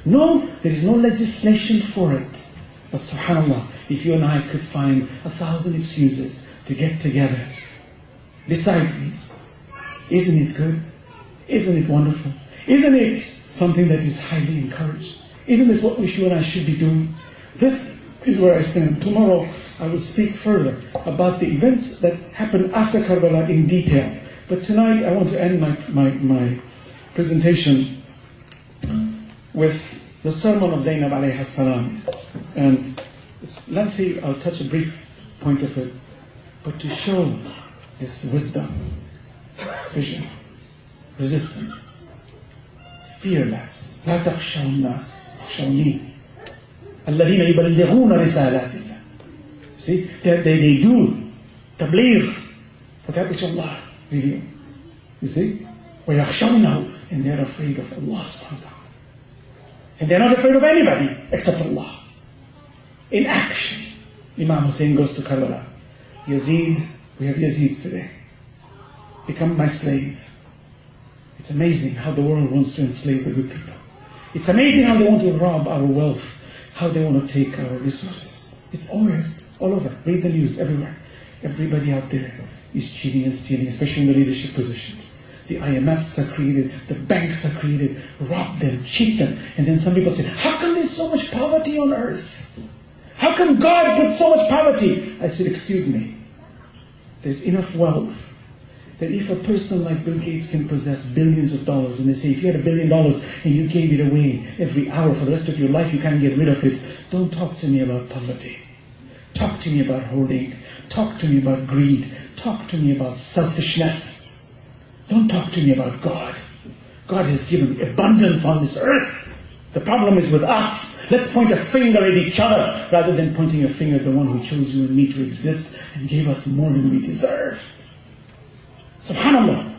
No, there is no legislation for it. But subhanAllah, if you and I could find 1,000 excuses to get together, besides these, isn't it good? Isn't it wonderful? Isn't it something that is highly encouraged? Isn't this what you and I should be doing? This is where I stand. Tomorrow I will speak further about the events that happened after Karbala in detail. But tonight I want to end my presentation with the sermon of Zainab alayhi salam. And it's lengthy, I'll touch a brief point of it. But to show this wisdom, this vision, resistance, fearless. لا تخشوا الناس اخشوني الذين يبلغون رسالات الله. See, they do tabligh for that which Allah revealed. You see? وَيَخْشَوْنَهُ, and they're afraid of Allah subhanahu wa ta'ala. And they're not afraid of anybody except Allah. In action, Imam Hussein goes to Karbala. Yazid, we have Yazids today. Become my slave. It's amazing how the world wants to enslave the good people. It's amazing how they want to rob our wealth, how they want to take our resources. It's always all over. Read the news everywhere. Everybody out there is cheating and stealing, especially in the leadership positions. The IMFs are created, the banks are created, rob them, cheat them. And then some people say, how come there's so much poverty on earth? How come God put so much poverty? I said, excuse me. There's enough wealth that if a person like Bill Gates can possess billions of dollars, and they say, if you had $1 billion and you gave it away every hour for the rest of your life, you can't get rid of it. Don't talk to me about poverty. Talk to me about hoarding. Talk to me about greed. Talk to me about selfishness. Don't talk to me about God. God has given abundance on this earth. The problem is with us. Let's point a finger at each other rather than pointing a finger at the one who chose you and me to exist and gave us more than we deserve. SubhanAllah.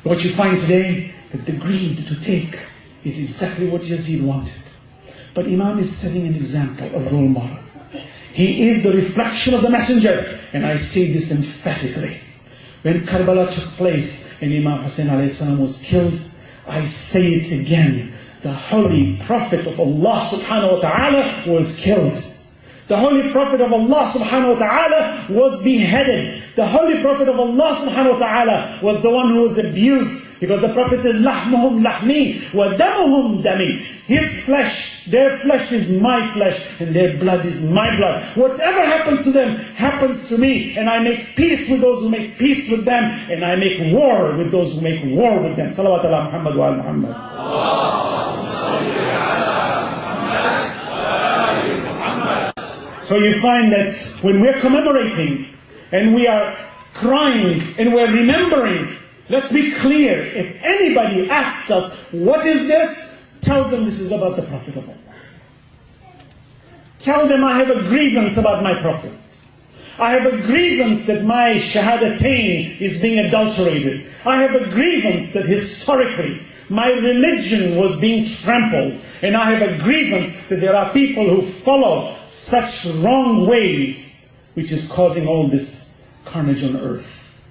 What you find today, that the greed to take is exactly what Yazid wanted. But Imam is setting an example, a role model. He is the reflection of the messenger. And I say this emphatically. When Karbala took place and Imam Hussein alayhi salam was killed, I say it again. The holy prophet of Allah subhanahu wa ta'ala was killed. The holy prophet of Allah subhanahu wa ta'ala was beheaded. The holy prophet of Allah subhanahu wa ta'ala was the one who was abused. Because the prophet said, لَحْمُهُمْ لَحْمِي وَدَمُهُمْ دَمِي. His flesh, their flesh is my flesh, and their blood is my blood. Whatever happens to them, happens to me. And I make peace with those who make peace with them, and I make war with those who make war with them. Salawat ala Muhammad wa ala Muhammad. So you find that when we're commemorating, and we are crying, and we're remembering, let's be clear. If anybody asks us, what is this? Tell them this is about the Prophet of Allah. Tell them I have a grievance about my Prophet. I have a grievance that my shahadatain is being adulterated. I have a grievance that historically my religion was being trampled. And I have a grievance that there are people who follow such wrong ways, which is causing all this carnage on earth.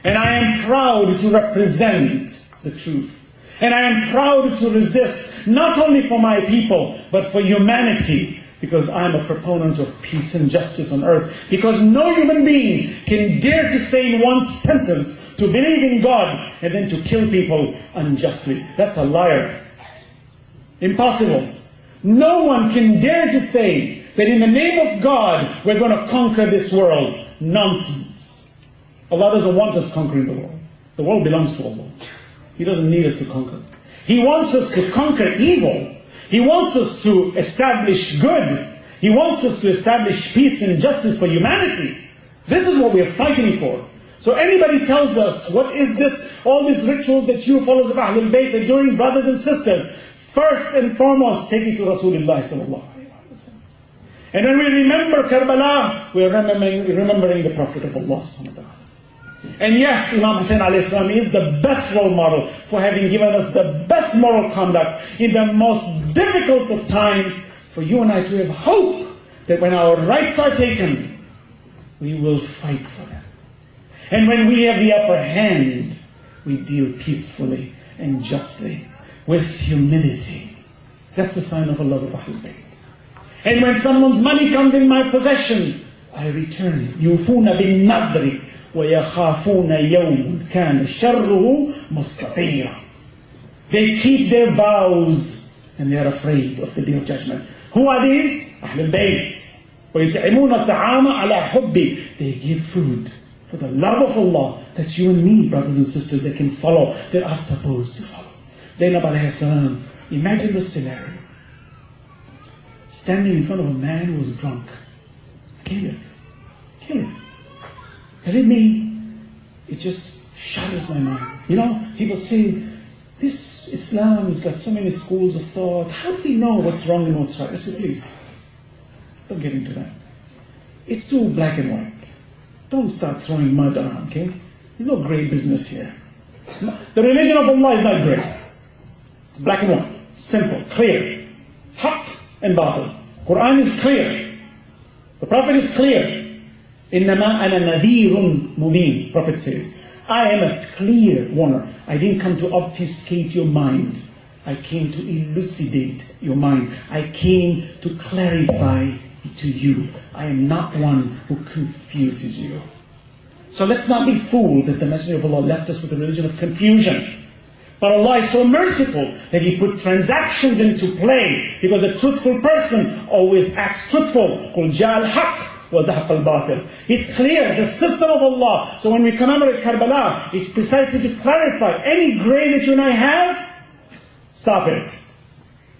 And I am proud to represent the truth. And I am proud to resist, not only for my people, but for humanity. Because I'm a proponent of peace and justice on earth. Because no human being can dare to say in one sentence to believe in God and then to kill people unjustly. That's a liar. Impossible. No one can dare to say that in the name of God we're going to conquer this world. Nonsense. Allah doesn't want us conquering the world. The world belongs to Allah. He doesn't need us to conquer. He wants us to conquer evil. He wants us to establish good. He wants us to establish peace and justice for humanity. This is what we are fighting for. So anybody tells us, what is this, all these rituals that you followers of Ahlul Bayt are doing, brothers and sisters, first and foremost, take it to Rasulullah sallallahu alaihi wasallam. And when we remember Karbala, we are remembering the Prophet of Allah subhanahu wa ta'ala. And yes, Imam Hussein alayhi salam is the best role model for having given us the best moral conduct in the most difficult of times, for you and I to have hope that when our rights are taken, we will fight for them. And when we have the upper hand, we deal peacefully and justly, with humility. That's the sign of a love of Ahlul Bayt. And when someone's money comes in my possession, I return it. يُوفُونَ بِالنَّذْرِ وَيَخَافُونَ يَوْمٌ كَانَ شَرُّهُ مُسْتَطِيرًا. They keep their vows and they are afraid of the Day of Judgment. Who are these? Ahlul Bayt. وَيُطْعِمُونَ الطَّعَامَ عَلَى حُبِّهِ. They give food for the love of Allah that you and me, brothers and sisters, they can follow, that are supposed to follow. Zainab alayhi salam, imagine the scenario. Standing in front of a man who was drunk. Kill him. Kill him. Believe me, it just shatters my mind. You know, people say, this Islam has got so many schools of thought. How do we know what's wrong and what's right? I said, please, don't get into that. It's too black and white. Don't start throwing mud around, okay? There's no grey business here. The religion of Allah is not grey. It's black and white. Simple, clear. Haqq and batil. Quran is clear. The Prophet is clear. إِنَّمَا أَنَا نَذِيرٌ مُبِينٌ. Prophet says, I am a clear warner. I didn't come to obfuscate your mind. I came to elucidate your mind. I came to clarify to you. I am not one who confuses you. So let's not be fooled that the Messenger of Allah left us with a religion of confusion. But Allah is so merciful that He put transactions into play, because a truthful person always acts truthful. قُلْ جَاءَ الْحَقِّ وَزَهَقَ الْبَاطِلِ. It's clear, it's a system of Allah. So when we commemorate Karbala, it's precisely to clarify any grey that you and I have, stop it.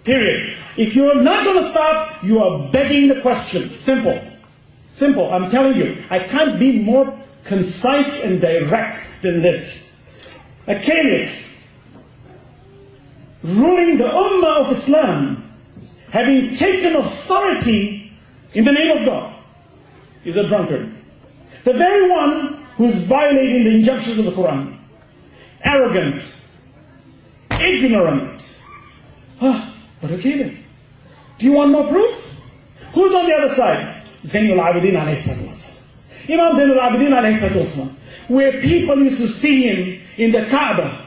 Period. If you're not going to stop, you are begging the question. Simple. Simple. I'm telling you, I can't be more concise and direct than this. A caliph ruling the Ummah of Islam, having taken authority in the name of God, is a drunkard. The very one who's violating the injunctions of the Quran. Arrogant. Ignorant. But a caliph. Do you want more proofs? Who's on the other side? Zainul Abidin alayhi salatu wasalam. Imam Zainul Abidin alayhi salatu wasalam. Where people used to see him in the Kaaba.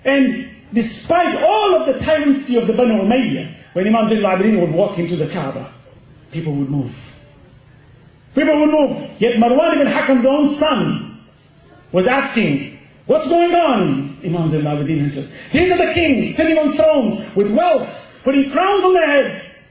And despite all of the tyrancy of the Banu Umayyah, when Imam Zainul Abidin would walk into the Kaaba, people would move. People would move. Yet Marwan ibn Hakam's own son was asking, what's going on? Imam Zainul Abidin enters. These are the kings sitting on thrones with wealth, putting crowns on their heads.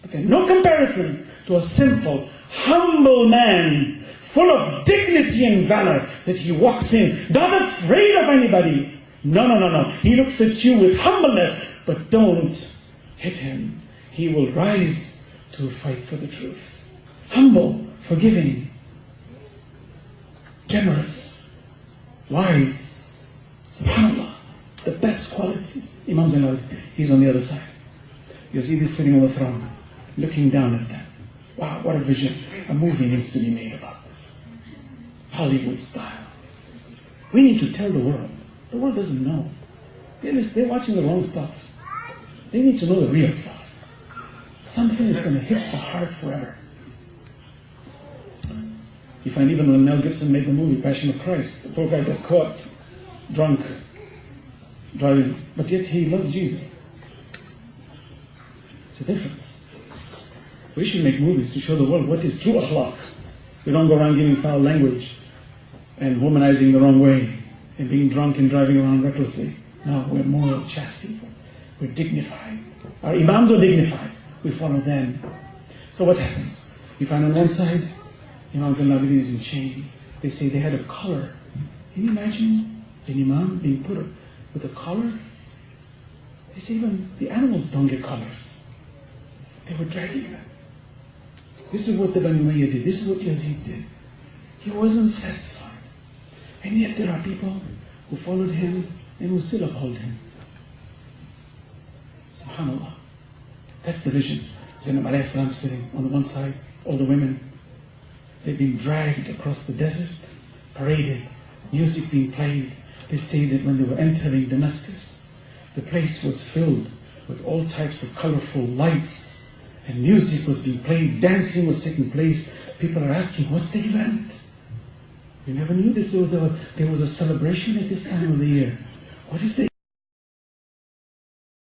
But there's no comparison to a simple, humble man, full of dignity and valor, that he walks in, not afraid of anybody. No. He looks at you with humbleness, but don't hit him. He will rise to fight for the truth. Humble, forgiving, generous, wise. SubhanAllah. The best qualities. Imam Zainul, he's on the other side. Yazid is sitting on the throne, looking down at them. Wow, what a vision. A movie needs to be made about this. Hollywood style. We need to tell the world. The world doesn't know. They're watching the wrong stuff. They need to know the real stuff. Something that's going to hit the heart forever. You find even when Mel Gibson made the movie Passion of Christ, the poor guy got caught drunk driving, but yet he loves Jesus. It's a difference. We should make movies to show the world what is true akhlaq. We don't go around giving foul language and womanizing the wrong way and being drunk and driving around recklessly. No, we're moral, chaste people. We're dignified. Our imams are dignified. We follow them. So what happens? You find on one side, Imam Zainul Abidin is in chains. They say they had a collar. Can you imagine an imam being put with a collar? They say even the animals don't get collars. They were dragging them. This is what the Banu Umayyah did. This is what Yazid did. He wasn't satisfied. And yet there are people who followed him and who still uphold him. SubhanAllah. That's the vision. Zainab alayhi salam sitting on the one side, all the women. They've been dragged across the desert, paraded, music being played. They say that when they were entering Damascus, the place was filled with all types of colorful lights, and music was being played, dancing was taking place. People are asking, what's the event? We never knew this. There was a celebration at this time of the year. What is the